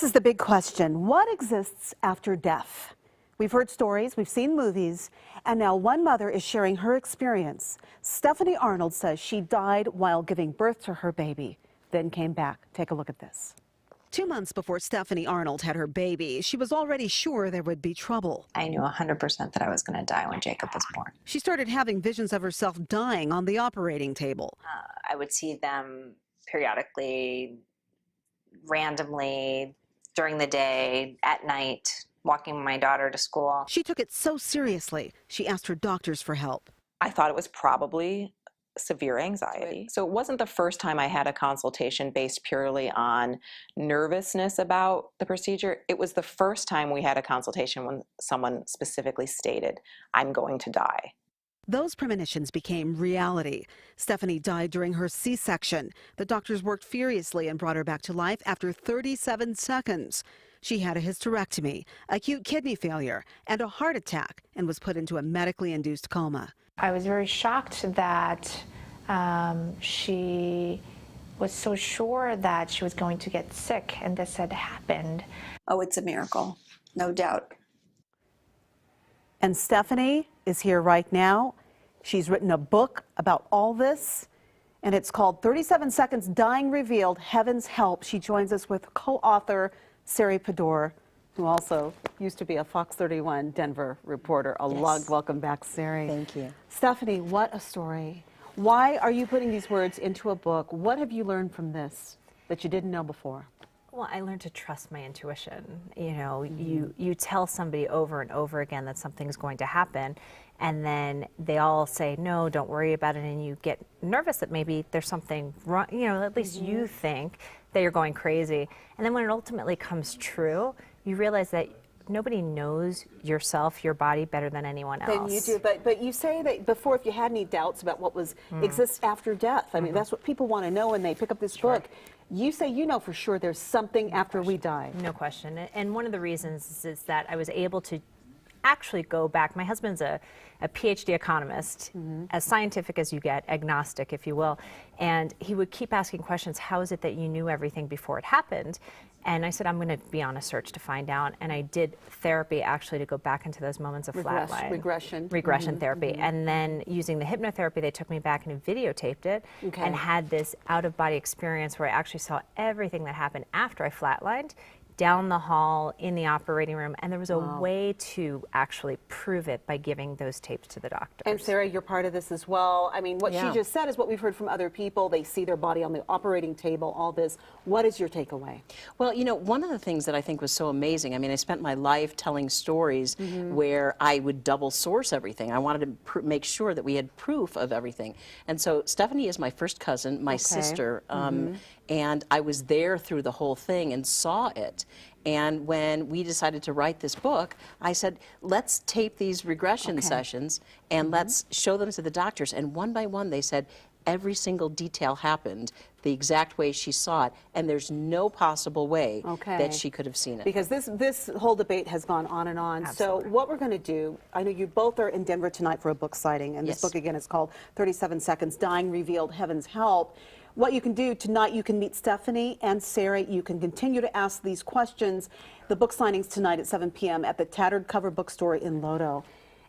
This is the big question. What exists after death? We've heard stories, we've seen movies, and now one mother is sharing her experience. Stephanie Arnold says she died while giving birth to her baby, then came back. Take a look at this. 2 months before Stephanie Arnold had her baby, she was already sure there would be trouble. I knew 100% that I was going to die when Jacob was born. She started having visions of herself dying on the operating table. I would see them periodically, randomly, during the day, at night, walking my daughter to school. She took it so seriously, she asked her doctors for help. I thought it was probably severe anxiety. So it wasn't the first time I had a consultation based purely on nervousness about the procedure. It was the first time we had a consultation when someone specifically stated, "I'm going to die." Those premonitions became reality. Stephanie died during her C-section. The doctors worked furiously and brought her back to life after 37 seconds. She had a hysterectomy, acute kidney failure, and a heart attack, and was put into a medically induced coma. I was very shocked that she was so sure that she was going to get sick, and this had happened. Oh, it's a miracle, no doubt. And Stephanie is here right now. She's written a book about all this, and it's called 37 Seconds Dying Revealed, Heaven's Help. She joins us with co-author Sari Pador, who also used to be a Fox 31 Denver reporter. Yes. Welcome back, Sari. Thank you. Stephanie, what a story. Why are you putting these words into a book? What have you learned from this that you didn't know before? Well, I learned to trust my intuition. You know, you tell somebody over and over again that something's going to happen, and then they all say, no, don't worry about it, and you get nervous that maybe there's something wrong, you know, at least you think that you're going crazy. And then when it ultimately comes true, you realize that nobody knows yourself, your body, better than anyone else. Then you do, but you say that before, if you had any doubts about what exists after death, I mean, that's what people want to know when they pick up this book. You say you know for sure there's something after we die. No question. And one of the reasons is that I was able to actually go back. My husband's a PhD economist, as scientific as you get, agnostic, if you will. And he would keep asking questions, how is it that you knew everything before it happened? And I said, I'm going to be on a search to find out. And I did therapy actually to go back into those moments of flatline. Regression therapy. And then using the hypnotherapy, they took me back and videotaped it and had this out-of-body experience where I actually saw everything that happened after I flatlined, down the hall, in the operating room, and there was a way to actually prove it by giving those tapes to the doctors. And Sari, you're part of this as well. I mean, what she just said is what we've heard from other people. They see their body on the operating table, all this. What is your takeaway? Well, you know, one of the things that I think was so amazing, I mean, I spent my life telling stories where I would double source everything. I wanted to make sure that we had proof of everything. And so Stephanie is my first cousin, my sister, and I was there through the whole thing and saw it. And when we decided to write this book, I said, let's tape these regression sessions and let's show them to the doctors. And one by one, they said, every single detail happened the exact way she saw it, and there's no possible way that she could have seen it. Because this whole debate has gone on and on. Absolutely. So what we're going to do, I know you both are in Denver tonight for a book signing, and this book again is called 37 Seconds Dying Revealed, Heaven's Help. What you can do tonight, you can meet Stephanie and Sari. You can continue to ask these questions. The book signing's tonight at 7 p.m. at the Tattered Cover Bookstore in Lodo.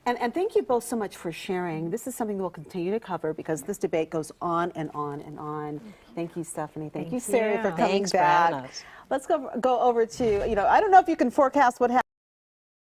And thank you both so much for sharing. This is something we'll continue to cover because this debate goes on and on and on. Thank you, Stephanie. Thank you, Sari, for coming back. For having us. Let's go over to, you know, I don't know if you can forecast what happens.